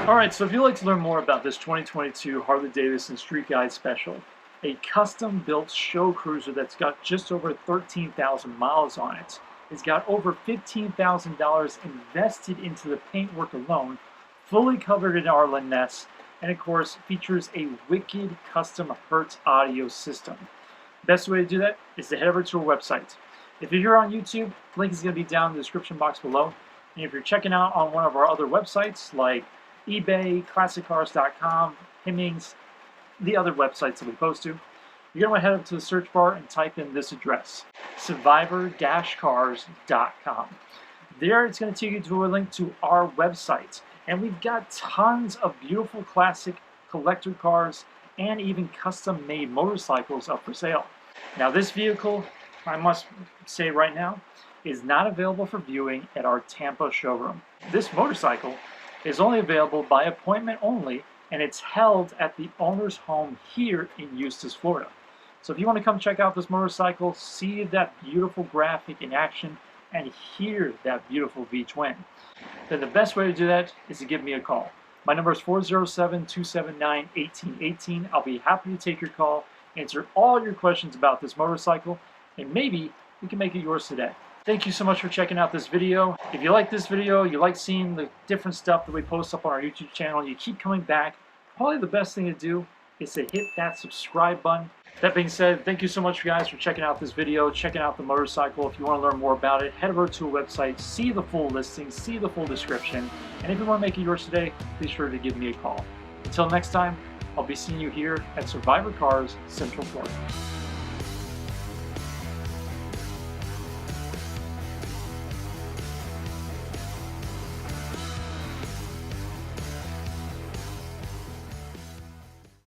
Alright, so if you'd like to learn more about this 2022 Harley Davidson Street Guide Special, a custom-built show cruiser that's got just over 13,000 miles on it, it's got over $15,000 invested into the paintwork alone, fully covered in Arlen-ness, and of course features a wicked custom Hertz audio system. Best way to do that is to head over to our website. If you're here on YouTube, the link is going to be down in the description box below. And if you're checking out on one of our other websites like eBay, ClassicCars.com, Hemmings, the other websites that we post to, you're going to head up to the search bar and type in this address, survivor-cars.com. There it's going to take you to a link to our website. And we've got tons of beautiful classic collector cars and even custom-made motorcycles up for sale. Now this vehicle, I must say right now, is not available for viewing at our Tampa showroom. This motorcycle is only available by appointment only, and it's held at the owner's home here in Eustis, Florida. So if you want to come check out this motorcycle, see that beautiful graphic in action, and hear that beautiful V-twin, then the best way to do that is to give me a call. My number is 407-279-1818. I'll be happy to take your call, answer all your questions about this motorcycle, and maybe we can make it yours today. Thank you so much for checking out this video. If you like this video, you like seeing the different stuff that we post up on our YouTube channel, you keep coming back, probably the best thing to do is to hit that subscribe button. That being said, thank you so much, guys, for checking out this video, checking out the motorcycle. If you want to learn more about it, head over to a website, see the full listing, see the full description, and if you want to make it yours today, be sure to give me a call. Until next time, I'll be seeing you here at Survivor Cars, Central Florida.